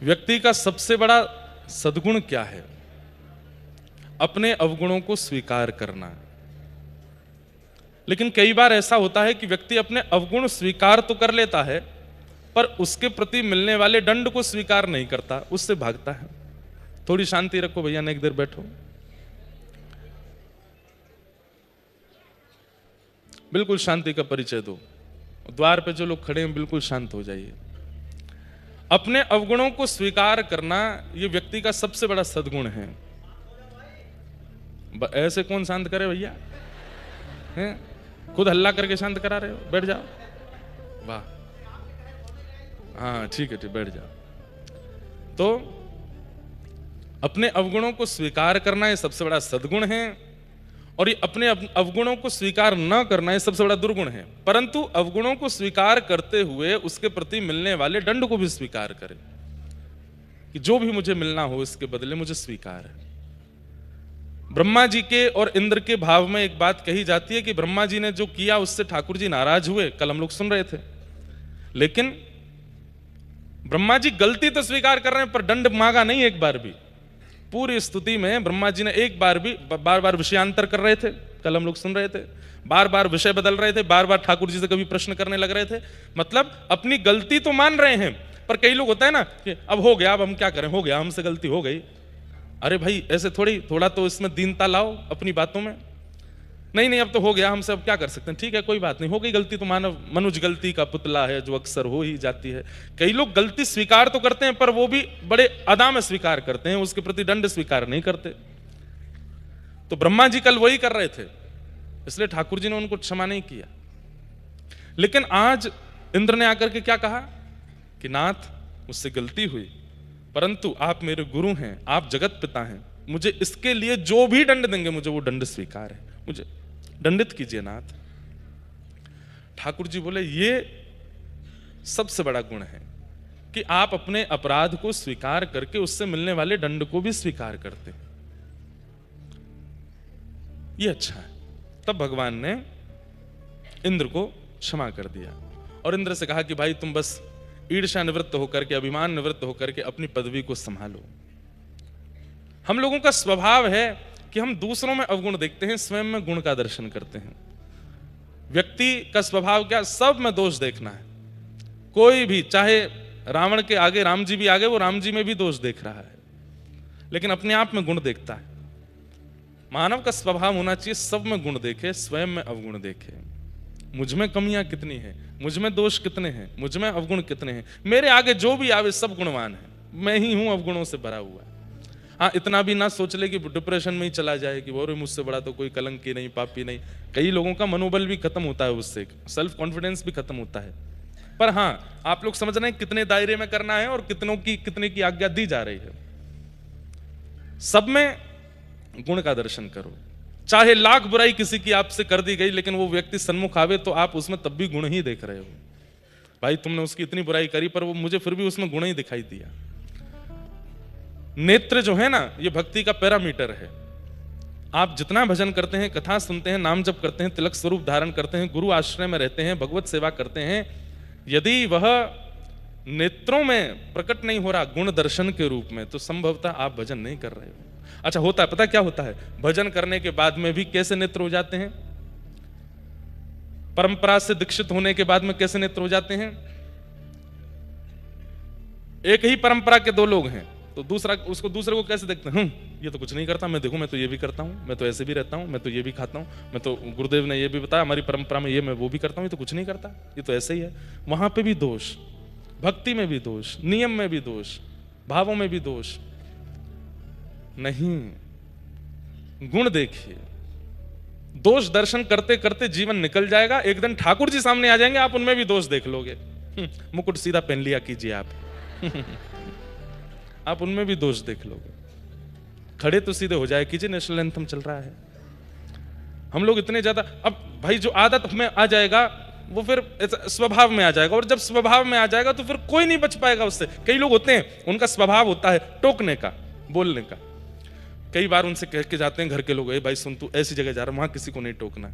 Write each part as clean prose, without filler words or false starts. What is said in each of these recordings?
व्यक्ति का सबसे बड़ा सद्गुण क्या है? अपने अवगुणों को स्वीकार करना। लेकिन कई बार ऐसा होता है कि व्यक्ति अपने अवगुण स्वीकार तो कर लेता है, पर उसके प्रति मिलने वाले दंड को स्वीकार नहीं करता, उससे भागता है। थोड़ी शांति रखो भैया, एक देर बैठो, बिल्कुल शांति का परिचय दो। द्वार पे जो लोग खड़े हैं बिल्कुल शांत हो जाइए। अपने अवगुणों को स्वीकार करना यह व्यक्ति का सबसे बड़ा सद्गुण है। ऐसे कौन शांत करे भैया? हैं? खुद हल्ला करके शांत करा रहे हो? बैठ जाओ। वाह, हाँ ठीक है, ठीक, बैठ जाओ। तो अपने अवगुणों को स्वीकार करना यह सबसे बड़ा सद्गुण है, और ये अपने अवगुणों को स्वीकार न करना यह सबसे बड़ा दुर्गुण है। परंतु अवगुणों को स्वीकार करते हुए उसके प्रति मिलने वाले दंड को भी स्वीकार करें कि जो भी मुझे मिलना हो इसके बदले मुझे स्वीकार है। ब्रह्मा जी के और इंद्र के भाव में एक बात कही जाती है कि ब्रह्मा जी ने जो किया उससे ठाकुर जी नाराज हुए, कल हम लोग सुन रहे थे। लेकिन ब्रह्मा जी गलती तो स्वीकार कर रहे हैं पर दंड मांगा नहीं एक बार भी। पूरी स्तुति में ब्रह्मा जी ने एक बार भी बार बार विषयांतर कर रहे थे, कल हम लोग सुन रहे थे, बार बार विषय बदल रहे थे, बार बार ठाकुर जी से कभी प्रश्न करने लग रहे थे। मतलब अपनी गलती तो मान रहे हैं, पर कई लोग होता है ना कि अब हो गया, अब हम क्या करें, हो गया, हमसे गलती हो गई। अरे भाई ऐसे थोड़ी, थोड़ा तो इसमें दीनता लाओ अपनी बातों में। नहीं नहीं अब तो हो गया, हमसे अब क्या कर सकते हैं, ठीक है कोई बात नहीं, हो गई गलती तो मानव मनुष्य गलती का पुतला है जो अक्सर हो ही जाती है। कई लोग गलती स्वीकार तो करते हैं पर वो भी बड़े अदा में स्वीकार करते हैं, उसके प्रति दंड स्वीकार नहीं करते। तो ब्रह्मा जी कल वही कर रहे थे, इसलिए ठाकुर जी ने उनको क्षमा नहीं किया। लेकिन आज इंद्र ने आकर के क्या कहा कि नाथ मुझसे गलती हुई, परंतु आप मेरे गुरु हैं, आप जगत पिता हैं, मुझे इसके लिए जो भी दंड देंगे मुझे वो दंड स्वीकार है, मुझे दंडित कीजिए नाथ। ठाकुर जी बोले ये सबसे बड़ा गुण है कि आप अपने अपराध को स्वीकार करके उससे मिलने वाले दंड को भी स्वीकार करते हैं, ये अच्छा है। तब भगवान ने इंद्र को क्षमा कर दिया और इंद्र से कहा कि भाई तुम बस ईर्ष्या निवृत्त होकर के, अभिमान निवृत्त होकर के अपनी पदवी को संभालो। हम लोगों का स्वभाव है कि हम दूसरों में अवगुण देखते हैं, स्वयं में गुण का दर्शन करते हैं। व्यक्ति का स्वभाव क्या, सब में दोष देखना है। कोई भी, चाहे रावण के आगे राम जी भी आगे, वो राम जी में भी दोष देख रहा है, लेकिन अपने आप में गुण देखता है। मानव का स्वभाव होना चाहिए सब में गुण देखे, स्वयं में अवगुण देखे। मुझ में कमियां कितनी हैं, मुझ में दोष कितने हैं, मुझ में अवगुण कितने हैं, मेरे आगे जो भी आवे सब गुणवान है, मैं ही हूं अवगुणों से भरा हुआ। हाँ, इतना भी ना सोच ले कि डिप्रेशन में ही चला जाए कि वो मुझसे बड़ा तो कोई कलंकी नहीं, पापी नहीं। कई लोगों का मनोबल भी खत्म होता है उससे, सेल्फ कॉन्फिडेंस भी खत्म होता है। पर हाँ, आप लोग समझ रहे हैं कितने दायरे में करना है और कितने की आज्ञा दी जा रही है। सब में गुण का दर्शन करो, चाहे लाख बुराई किसी की आपसे कर दी गई, लेकिन वो व्यक्ति सन्मुख आवे तो आप उसमें तब भी गुण ही देख रहे हो। भाई तुमने उसकी इतनी बुराई करी पर वो मुझे फिर भी उसमें गुण ही दिखाई दिया। नेत्र जो है ना, ये भक्ति का पैरामीटर है। आप जितना भजन करते हैं, कथा सुनते हैं, नाम जप करते हैं, तिलक स्वरूप धारण करते हैं, गुरु आश्रय में रहते हैं, भगवत सेवा करते हैं, यदि वह नेत्रों में प्रकट नहीं हो रहा गुण दर्शन के रूप में, तो संभवतः आप भजन नहीं कर रहे हो। अच्छा होता है, पता क्या होता है, भजन करने के बाद में भी कैसे नेत्र हो जाते हैं, परंपरा से दीक्षित होने के बाद में कैसे नेत्र हो जाते हैं। एक ही परंपरा के दो लोग हैं तो दूसरे को कैसे देखते हैं, ये तो कुछ नहीं करता, मैं देखूं मैं तो ये भी करता हूं, मैं तो ऐसे भी रहता हूं, मैं तो ये भी खाता हूं, मैं तो गुरुदेव ने ये भी बताया हमारी परंपरा में ये, मैं वो भी करता हूं, ये तो कुछ नहीं करता, ये तो ऐसे ही है। वहां पे भी दोष, भक्ति में भी दोष, नियम में भी दोष, भावों में भी दोष नहीं। गुण देखिए, दोष दर्शन करते करते जीवन निकल जाएगा, एक दिन ठाकुर जी सामने आ जाएंगे, आप उनमें भी दोष देख लोगे। मुकुट सीधा पहन लिया कीजिए आप उनमें भी दोष देख लोगे। खड़े तो सीधे हो जाए कीजिए, नेशनल एंथम चल रहा है। हम लोग इतने ज्यादा, अब भाई जो आदत में आ जाएगा वो फिर स्वभाव में आ जाएगा, और जब स्वभाव में आ जाएगा तो फिर कोई नहीं बच पाएगा उससे। कई लोग होते हैं उनका स्वभाव होता है टोकने का, बोलने का। कई बार उनसे कह के जाते हैं घर के लोग, भाई सुन तू ऐसी जगह जा रहा है, वहां किसी को नहीं टोकना।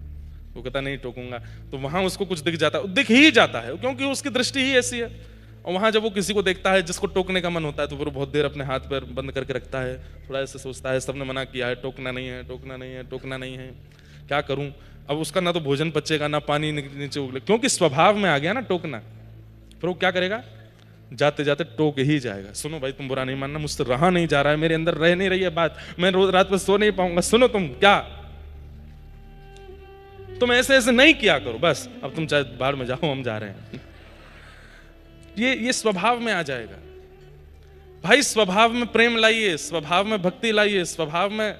वो कहता नहीं टोकूंगा, तो वहां उसको कुछ दिख जाता है, दिख ही जाता है, क्योंकि उसकी दृष्टि ही ऐसी है। और वहां जब वो किसी को देखता है जिसको टोकने का मन होता है तो वो बहुत देर अपने हाथ पैर बंद करके रखता है, थोड़ा ऐसे सोचता है सबने मना किया है, टोकना नहीं है, टोकना नहीं है, टोकना नहीं है, क्या करूं। अब उसका ना तो भोजन पचेगा ना पानी नीचे उगले, क्योंकि स्वभाव में आ गया ना टोकना। फिर वो क्या करेगा, जाते जाते टोक ही जाएगा। सुनो भाई, तुम बुरा नहीं मानना, मुझसे रहा नहीं जा रहा है, मेरे अंदर रह नहीं रही है बात, मैं रोज रात में सो नहीं पाऊंगा। सुनो तुम क्या, तुम ऐसे ऐसे नहीं किया करो, बस अब तुम चाहे बाहर में जाओ, हम जा रहे हैं। ये स्वभाव में आ जाएगा। भाई स्वभाव में प्रेम लाइए, स्वभाव में भक्ति लाइए, स्वभाव में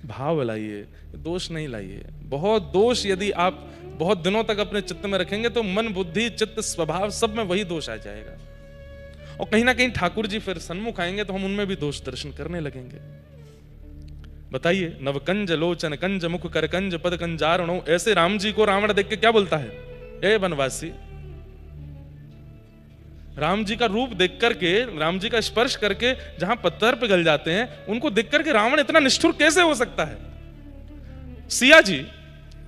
भाव लाइए, दोष नहीं लाइए। बहुत दोष यदि आप बहुत दिनों तक अपने चित्त में रखेंगे तो मन बुद्धि चित्त स्वभाव सब में वही दोष आ जाएगा, और कहीं ना कहीं ठाकुर जी फिर सन्मुख आएंगे तो हम उनमें भी दोष दर्शन करने लगेंगे। बताइए, नवकंज लोचन कंज मुख कर कंज पद कंजारणो, ऐसे राम जी को रावण देख के क्या बोलता है, ए वनवासी। राम जी का रूप देख करके, राम जी का स्पर्श करके जहां पत्थर पिघल जाते हैं, उनको देख करके रावण इतना निष्ठुर कैसे हो सकता है। सिया जी,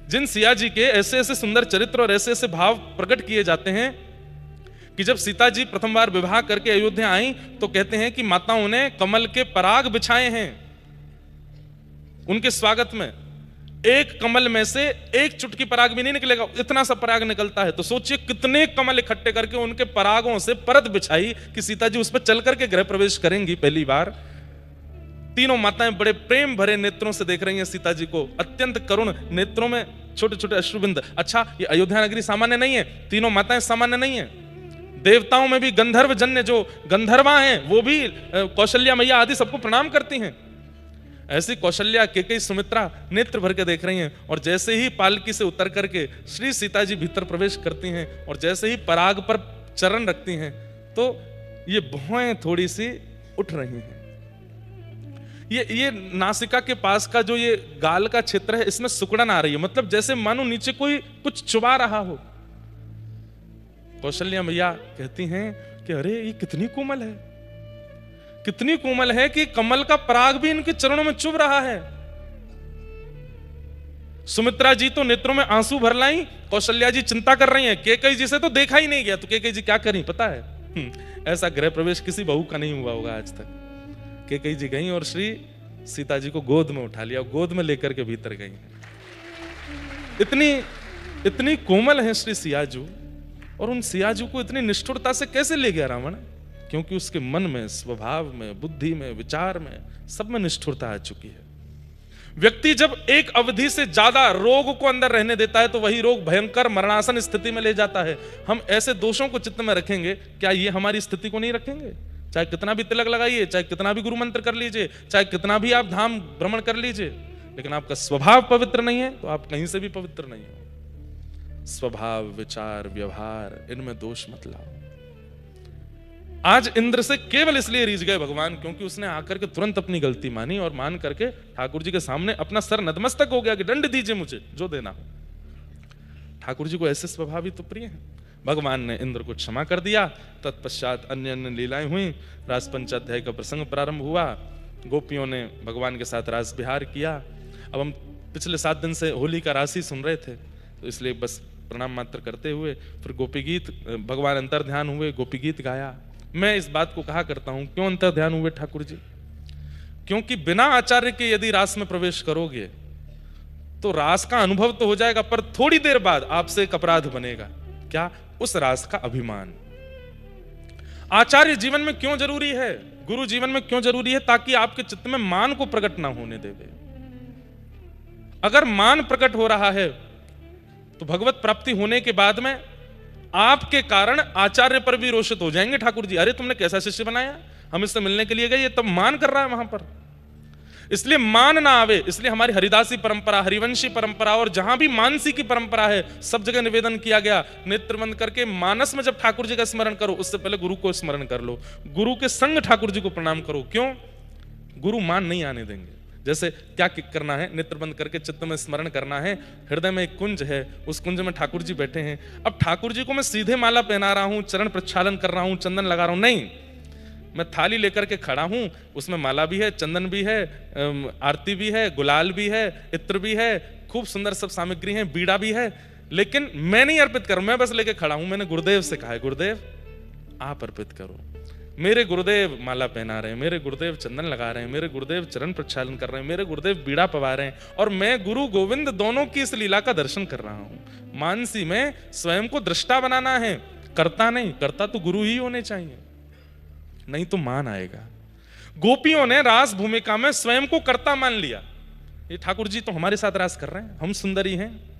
जिन सिया जी के ऐसे ऐसे सुंदर चरित्र और ऐसे ऐसे भाव प्रकट किए जाते हैं कि जब सीता जी प्रथम बार विवाह करके अयोध्या आई तो कहते हैं कि माताओं ने कमल के पराग बिछाए हैं उनके स्वागत में। एक कमल में से एक चुटकी पराग भी नहीं निकलेगा, इतना सा पराग निकलता है। तो सोचिए कितने कमल इकट्ठे करके उनके परागों से परत बिछाई कि सीता जी उस पर चल करके गृह प्रवेश करेंगी पहली बार। तीनों माताएं बड़े प्रेम भरे नेत्रों से देख रही हैं सीता जी को, अत्यंत करुण नेत्रों में छोटे छोटे अश्रुबिंद। अच्छा, ये अयोध्या नगरी सामान्य नहीं है, तीनों माताएं सामान्य नहीं है, देवताओं में भी गंधर्व जन्य जो गंधर्वा हैं वो भी कौशल्या मैया आदि सबको प्रणाम करती हैं। ऐसी कौशल्या केकई सुमित्रा नेत्र भर के देख रही हैं, और जैसे ही पालकी से उतर करके श्री सीता जी भीतर प्रवेश करती हैं और जैसे ही पराग पर चरण रखती हैं तो ये भौएं थोड़ी सी उठ रही हैं। ये नासिका के पास का जो ये गाल का क्षेत्र है, इसमें सुकड़न आ रही है, मतलब जैसे मानो नीचे कोई कुछ चुबा रहा हो। कौशल्या मैया कहती हैं कि अरे ये कितनी कोमल है, कितनी कोमल है कि कमल का पराग भी इनके चरणों में चुभ रहा है। सुमित्रा जी तो नेत्रों में आंसू भर लाई, कौशल्या जी चिंता कर रही हैं, केकई जी से तो देखा ही नहीं गया, तो केकई जी क्या करी पता है, ऐसा गृह प्रवेश किसी बहू का नहीं हुआ होगा आज तक। केकई जी गई और श्री सीता जी को गोद में उठा लिया, गोद में लेकर के भीतर गई। इतनी इतनी कोमल है श्री सियाजू, और उन सियाजू को इतनी निष्ठुरता से कैसे ले गया रावण, क्योंकि उसके मन में, स्वभाव में, बुद्धि में, विचार में, सब में निष्ठुरता आ चुकी है। व्यक्ति जब एक अवधि से ज्यादा रोग को अंदर रहने देता है तो वही रोग भयंकर मरणासन स्थिति में ले जाता है। हम ऐसे दोषों को चित्त में रखेंगे, क्या ये हमारी स्थिति को नहीं रखेंगे? चाहे कितना भी तिलक लगाइए, चाहे कितना भी गुरु मंत्र कर लीजिए, चाहे कितना भी आप धाम भ्रमण कर लीजिए, लेकिन आपका स्वभाव पवित्र नहीं है तो आप कहीं से भी पवित्र नहीं हो। स्वभाव, विचार, व्यवहार, इनमें दोष मत लाओ। आज इंद्र से केवल इसलिए रीझ गए भगवान क्योंकि उसने आकर के तुरंत अपनी गलती मानी और मान करके ठाकुर जी के सामने अपना सर नतमस्तक हो गया कि दंड दीजिए मुझे, जो देना हो। ठाकुर जी को ऐसे स्वभाव ही तो प्रिय है। भगवान ने इंद्र को क्षमा कर दिया। तत्पश्चात अन्य अन्य लीलाएं हुई। रास पंचाध्याय का प्रसंग प्रारंभ हुआ। गोपियों ने भगवान के साथ रास विहार किया। अब हम पिछले 7 दिन से होली का रास ही सुन रहे थे, तो इसलिए बस प्रणाम मात्र करते हुए फिर गोपी गीत, भगवान अंतर ध्यान हुए, गोपी गीत गाया। मैं इस बात को कहा करता हूं, क्यों अंतर ध्यान हुए ठाकुर जी? क्योंकि बिना आचार्य के यदि रास में प्रवेश करोगे तो रास का अनुभव तो हो जाएगा, पर थोड़ी देर बाद आपसे एक अपराध बनेगा। क्या? उस रास का अभिमान। आचार्य जीवन में क्यों जरूरी है, गुरु जीवन में क्यों जरूरी है? ताकि आपके चित्त में मान को प्रकट ना होने देवे। अगर मान प्रकट हो रहा है तो भगवत प्राप्ति होने के बाद में आपके कारण आचार्य पर भी रोषित हो जाएंगे। ठाकुर जी, अरे तुमने कैसा शिष्य बनाया, हम इससे मिलने के लिए गए, ये तब मान कर रहा है वहां पर। इसलिए मान ना आवे, इसलिए हमारी हरिदासी परंपरा, हरिवंशी परंपरा और जहां भी मानसी की परंपरा है, सब जगह निवेदन किया गया, नेत्र बंद करके मानस में जब ठाकुर जी का स्मरण करो उससे पहले गुरु को स्मरण कर लो, गुरु के संग ठाकुर जी को प्रणाम करो। क्यों? गुरु मान नहीं आने देंगे। जैसे क्या करना है, नेत्र बंद करके चित्त में स्मरण करना है। हृदय में एक कुंज है, उस कुंज में ठाकुर जी बैठे हैं। अब ठाकुर जी को मैं सीधे माला पहना रहा हूं, चरण प्रक्षालन कर रहा हूं, चंदन लगा रहा हूं, नहीं, मैं थाली लेकर के खड़ा हूं, उसमें माला भी है, चंदन भी है, आरती भी है, गुलाल भी है, इत्र भी है, खूब सुंदर सब सामग्री है, बीड़ा भी है, लेकिन मैं नहीं अर्पित कर, मैं बस लेके खड़ा हूं। मैंने गुरुदेव से कहा है, गुरुदेव आप अर्पित करो। मेरे गुरुदेव माला पहना रहे हैं, मेरे गुरुदेव चंदन लगा रहे हैं, मेरे गुरुदेव चरण प्रक्षालन कर रहे हैं, मेरे गुरुदेव बीड़ा पवा रहे हैं, और मैं गुरु गोविंद दोनों की इस लीला का दर्शन कर रहा हूं। मानसी में स्वयं को दृष्टा बनाना है, करता नहीं। करता तो गुरु ही होने चाहिए, नहीं तो मान आएगा। गोपियों ने रास भूमिका में स्वयं को कर्ता मान लिया। ये ठाकुर जी तो हमारे साथ रास कर रहे हैं, हम सुंदरी हैं,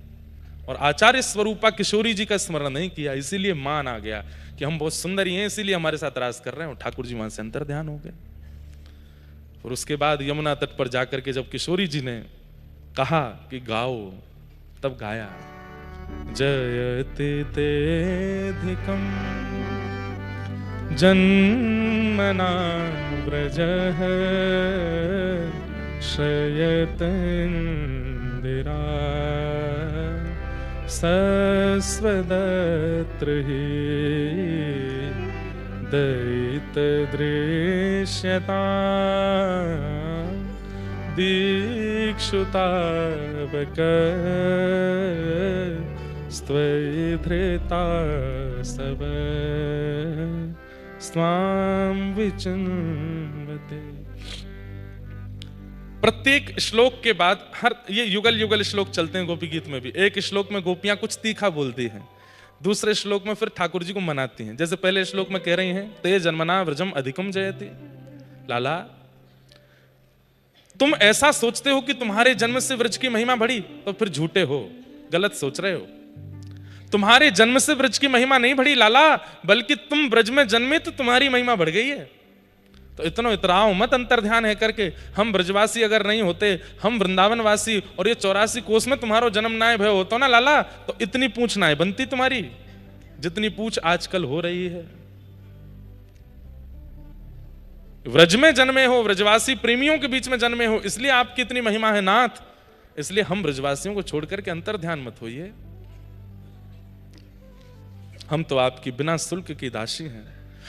और आचार्य स्वरूपा किशोरी जी का स्मरण नहीं किया, इसीलिए मान आ गया कि हम बहुत सुंदरी हैं, इसीलिए हमारे साथ रास कर रहे हैं। और ठाकुर जी वहां से अंतर ध्यान हो गए। और उसके बाद यमुना तट पर जाकर के जब किशोरी जी ने कहा कि गाओ, तब गाया, जयति तेधिकम जन्मना व्रजः श्रयतेन्दिरा सस्वदत्र हि दयितदृश्यता दीक्षुतावक स्त्वयि धृता सब स्वाम विचिन्वते। प्रत्येक श्लोक के बाद ये युगल युगल श्लोक चलते हैं गोपी गीत में भी। एक श्लोक में गोपियां कुछ तीखा बोलती हैं, दूसरे श्लोक में फिर ठाकुर जी को मनाती हैं। जैसे पहले श्लोक में कह रही हैं, ते जन्मना व्रजम अधिकम जयति। लाला, तुम ऐसा सोचते हो कि तुम्हारे जन्म से व्रज की महिमा बढ़ी, तो फिर झूठे हो, गलत सोच रहे हो। तुम्हारे जन्म से व्रज की महिमा नहीं बढ़ी लाला, बल्कि तुम व्रज में जन्मे तो तुम्हारी महिमा बढ़ गई है। तो इतना इतराओ मत अंतर ध्यान है करके। हम ब्रजवासी अगर नहीं होते, हम वृंदावनवासी, और ये 84 कोस में तुम्हारो जन्म नाय भय होता ना लाला, तो इतनी पूछ नाय बनती तुम्हारी, जितनी पूछ आजकल हो रही है। व्रज में जन्मे हो, व्रजवासी प्रेमियों के बीच में जन्मे हो, इसलिए आपकी इतनी महिमा है नाथ। इसलिए हम ब्रजवासियों को छोड़कर के अंतर ध्यान मत होइए। हम तो आपकी बिना शुल्क की दासी हैं।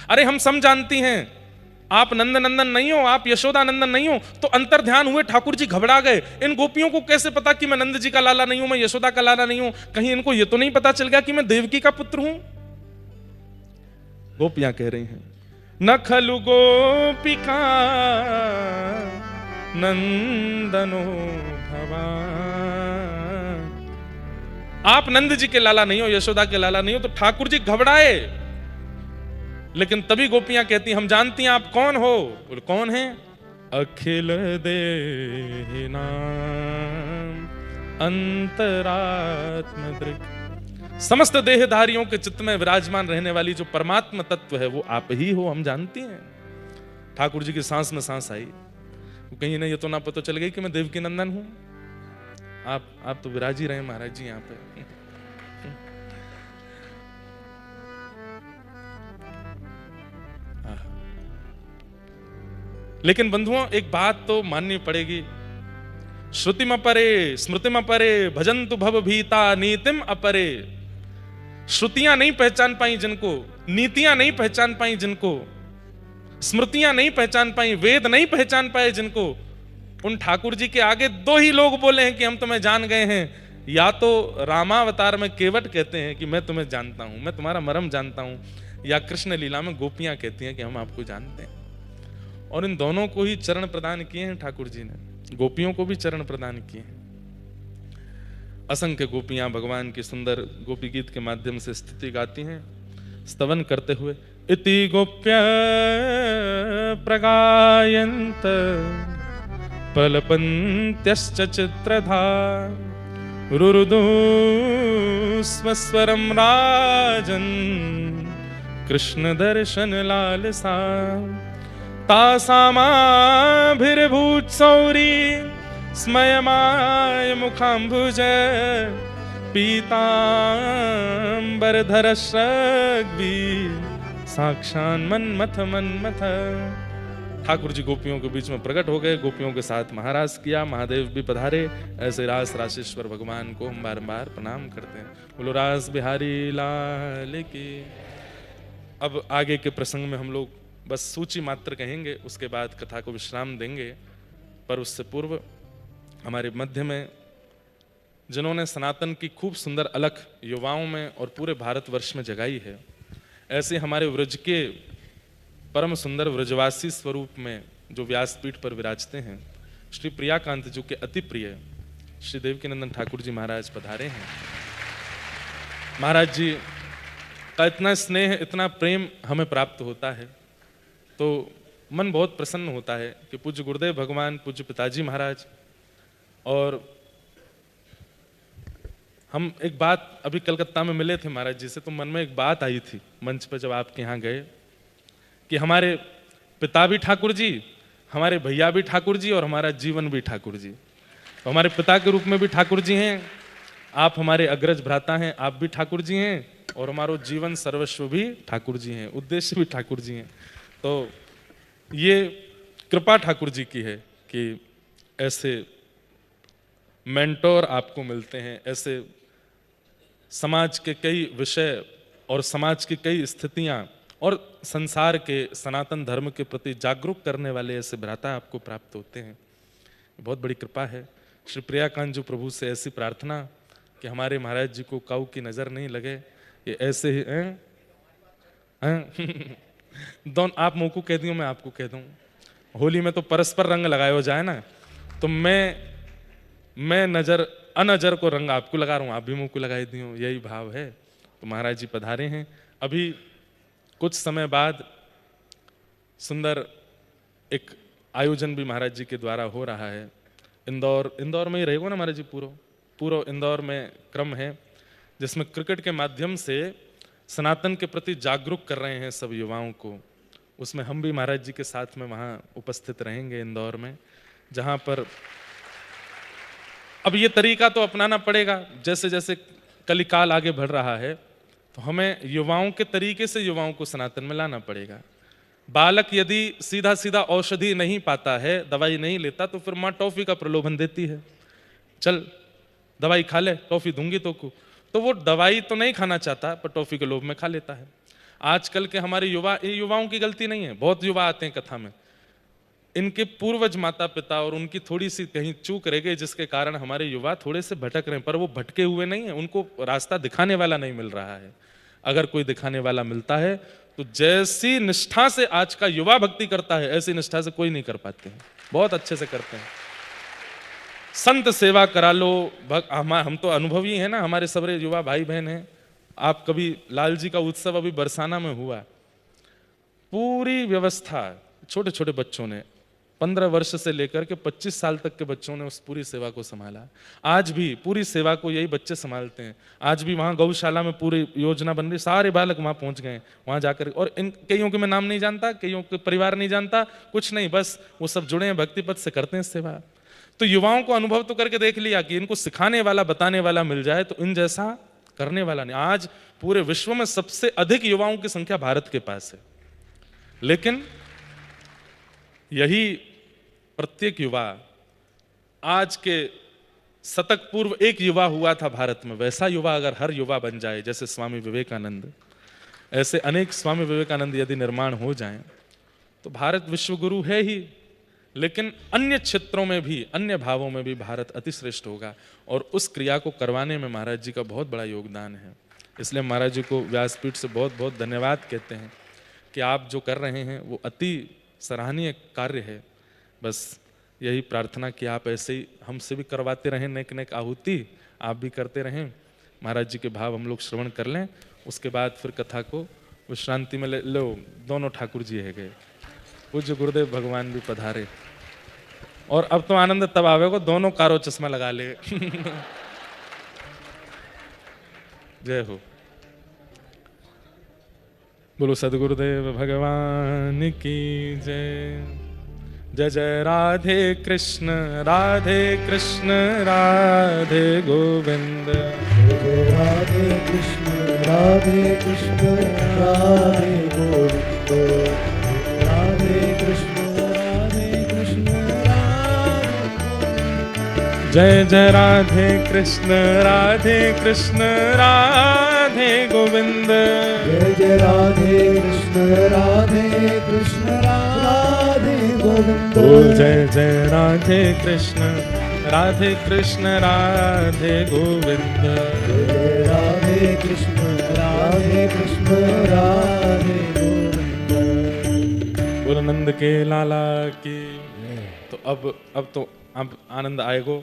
अरे हम सब जानती हैं आप नंद नंदन नहीं हो, आप यशोदा नंदन नहीं हो। तो अंतर ध्यान हुए ठाकुर जी घबरा गए। इन गोपियों को कैसे पता कि मैं नंद जी का लाला नहीं हूं, मैं यशोदा का लाला नहीं हूं? कहीं इनको ये तो नहीं पता चल गया कि मैं देवकी का पुत्र हूं? गोपियां कह रही हैं, न खलु गोपिका नंदनो भवान। आप नंद जी के लाला नहीं हो, यशोदा के लाला नहीं हो। तो ठाकुर जी घबराए, लेकिन तभी गोपियां कहती, हम जानती हैं आप कौन हो। बोले कौन है? अखिल देहि नाम अंतरात्म दृक्। समस्त देहधारियों के चित्त में विराजमान रहने वाली जो परमात्मा तत्व है, वो आप ही हो, हम जानती हैं। ठाकुर जी की सांस में सांस आई। कहीं ना ये तो ना पता चल गई कि मैं देवकी नंदन हूं। आप तो विराज ही रहे महाराज जी यहां पे। लेकिन बंधुओं, एक बात तो माननी पड़ेगी, श्रुतिम अपरे स्मृतिम अपरे भजन्तु भव भीता नीतिम अपरे। श्रुतियां नहीं पहचान पाई जिनको, नीतियां नहीं पहचान पाई जिनको, स्मृतियां नहीं पहचान पाई, वेद नहीं पहचान पाए जिनको, उन ठाकुर जी के आगे दो ही लोग बोले हैं कि हम तुम्हें जान गए हैं। या तो रामावतार में केवट कहते हैं कि मैं तुम्हें जानता हूं, मैं तुम्हारा मर्म जानता हूं, या कृष्ण लीला में गोपियां कहती हैं कि हम आपको जानते हैं। और इन दोनों को ही चरण प्रदान किए हैं ठाकुर जी ने, गोपियों को भी चरण प्रदान किए हैं। असंख्य गोपियां भगवान की सुंदर गोपी गीत के माध्यम से स्तुति गाती हैं, स्तवन करते हुए। इति गोप्य प्रगायन्त पलपन्त्यश्च चित्रधा रुरुदु स्वस्वरं राजन् कृष्ण दर्शन लालसा। तासामाभिर्भूत्सौरी स्मयमाय मुखाम्बुज पीताम्बरधरश्रग्वी साक्षान् मन्मथ मन्मथ। ठाकुर जी गोपियों के बीच में प्रकट हो गए, गोपियों के साथ महारास किया, महादेव भी पधारे। ऐसे रास राशेश्वर भगवान को हम बार-बार प्रणाम करते हैं। बोलो रास बिहारी लाल की। अब आगे के प्रसंग में हम लोग बस सूची मात्र कहेंगे, उसके बाद कथा को विश्राम देंगे। पर उससे पूर्व हमारे मध्य में जिन्होंने सनातन की खूब सुंदर अलख युवाओं में और पूरे भारतवर्ष में जगाई है, ऐसे हमारे व्रज के परम सुंदर व्रजवासी स्वरूप में जो व्यासपीठ पर विराजते हैं, श्री प्रियाकांत जी के अति प्रिय श्री देवकीनंदन ठाकुर जी महाराज पधारे हैं। महाराज जी का इतना स्नेह, इतना प्रेम हमें प्राप्त होता है तो मन बहुत प्रसन्न होता है कि पूज्य गुरुदेव भगवान, पूज्य पिताजी महाराज, और हम एक बात अभी कलकत्ता में मिले थे महाराज जी से, तो मन में एक बात आई थी मंच पर जब आपके यहाँ गए कि हमारे पिता भी ठाकुर जी, हमारे भैया भी ठाकुर जी और हमारा जीवन भी ठाकुर जी। तो हमारे पिता के रूप में भी ठाकुर जी हैं, आप हमारे अग्रज भ्राता हैं, आप भी ठाकुर जी हैं, और हमारो जीवन सर्वस्व भी ठाकुर जी हैं, उद्देश्य भी ठाकुर जी हैं। तो ये कृपा ठाकुर जी की है कि ऐसे मेंटोर आपको मिलते हैं, ऐसे समाज के कई विषय और समाज की कई स्थितियां और संसार के सनातन धर्म के प्रति जागरूक करने वाले ऐसे भ्राता आपको प्राप्त होते हैं। बहुत बड़ी कृपा है। श्री प्रियाकांत जी प्रभु से ऐसी प्रार्थना कि हमारे महाराज जी को काऊ की नजर नहीं लगे, ये ऐसे ही दोनों आप मुँह को कह दियो, मैं आपको कह दूं, होली में तो परस्पर रंग लगाए हो जाए ना, तो मैं नजर अनजर को रंग आपको लगा रहा हूँ, आप भी मुंह को लगाई दी हो, यही भाव है। तो महाराज जी पधारे हैं। अभी कुछ समय बाद सुंदर एक आयोजन भी महाराज जी के द्वारा हो रहा है। इंदौर में ही रहेगा ना महाराज जी, पूरा इंदौर में क्रम है जिसमें क्रिकेट के माध्यम से सनातन के प्रति जागरूक कर रहे हैं सब युवाओं को। उसमें हम भी महाराज जी के साथ में वहाँ उपस्थित रहेंगे इंदौर में, जहाँ पर अब ये तरीका तो अपनाना पड़ेगा। जैसे जैसे कलिकाल आगे बढ़ रहा है तो हमें युवाओं के तरीके से युवाओं को सनातन में लाना पड़ेगा। बालक यदि सीधा सीधा औषधि नहीं पाता है, दवाई नहीं लेता, तो फिर माँ टॉफी का प्रलोभन देती है, चल दवाई खा ले, टॉफी दूंगी तो वो दवाई तो नहीं खाना चाहता पर टॉफी के लोभ में खा लेता है। आजकल के हमारे युवाओं की गलती नहीं है, बहुत युवा आते हैं कथा में, इनके पूर्वज माता पिता और उनकी थोड़ी सी कहीं चूक रह गई जिसके कारण हमारे युवा थोड़े से भटक रहे हैं, पर वो भटके हुए नहीं है, उनको रास्ता दिखाने वाला नहीं मिल रहा है। अगर कोई दिखाने वाला मिलता है तो जैसी निष्ठा से आज का युवा भक्ति करता है ऐसी निष्ठा से कोई नहीं कर पाते हैं, बहुत अच्छे से करते हैं। संत सेवा करा लो, हम तो अनुभवी हैं ना, हमारे सबरे युवा भाई बहन हैं। आप कभी लाल जी का उत्सव अभी बरसाना में हुआ, पूरी व्यवस्था छोटे छोटे बच्चों ने 15 वर्ष से लेकर के 25 साल तक के बच्चों ने उस पूरी सेवा को संभाला। आज भी पूरी सेवा को यही बच्चे संभालते हैं। आज भी वहाँ गौशाला में पूरी योजना बन रही, सारे बालक वहाँ पहुँच गए, वहाँ जाकर, और इन कईयों के मैं नाम नहीं जानता, कईयों के परिवार नहीं जानता, कुछ नहीं, बस वो सब जुड़े हैं, भक्ति पथ से करते हैं सेवा। तो युवाओं को अनुभव तो करके देख लिया कि इनको सिखाने वाला बताने वाला मिल जाए तो इन जैसा करने वाला नहीं। आज पूरे विश्व में सबसे अधिक युवाओं की संख्या भारत के पास है, लेकिन यही प्रत्येक युवा, आज के शतक पूर्व एक युवा हुआ था भारत में, वैसा युवा अगर हर युवा बन जाए, जैसे स्वामी विवेकानंद, ऐसे अनेक स्वामी विवेकानंद यदि निर्माण हो जाएं तो भारत विश्व गुरु है ही, लेकिन अन्य क्षेत्रों में भी, अन्य भावों में भी भारत अतिश्रेष्ठ होगा। और उस क्रिया को करवाने में महाराज जी का बहुत बड़ा योगदान है। इसलिए महाराज जी को व्यासपीठ से बहुत बहुत धन्यवाद कहते हैं कि आप जो कर रहे हैं वो अति सराहनीय कार्य है। बस यही प्रार्थना कि आप ऐसे ही हमसे भी करवाते रहें, नेक नेक आहुति आप भी करते रहें। महाराज जी के भाव हम लोग श्रवण कर लें, उसके बाद फिर कथा को विश्रांति में ले लो। दोनों ठाकुर जी है गए, पूज्य गुरुदेव भगवान भी पधारे, और अब तो आनंद तब आवेगा, दोनों कारो चश्मा लगा ले। जय हो। बोलो सदगुरुदेव भगवान की जय। जय जय राधे कृष्ण राधे गोविंद। जय राधे कृष्ण राधे गोविंद। राधे कृष्ण जय जय राधे कृष्ण राधे गोविंद। जय जय राधे कृष्ण राधे गोविंद। जय जय राधे कृष्ण राधे कृष्ण राधे गोविंद। जय राधे कृष्ण राधे कृष्ण राधे गोविंद। पूर्णानंद के लाला की। तो अब आनंद आएगो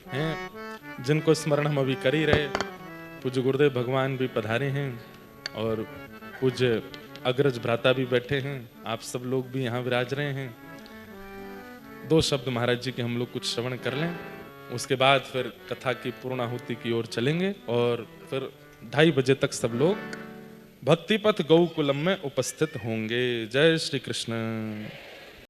हैं, जिनको स्मरण हम अभी कर ही रहे। पूज्य गुरुदेव भगवान भी पधारे हैं और पूज्य अग्रज भ्राता भी बैठे हैं, आप सब लोग भी यहाँ विराज रहे हैं। 2 शब्द महाराज जी के हम लोग कुछ श्रवण कर लें, उसके बाद फिर कथा की पूर्णाहुति की ओर चलेंगे और फिर 2:30 बजे तक सब लोग भक्तिपथ गौकुलम में उपस्थित होंगे। जय श्री कृष्ण।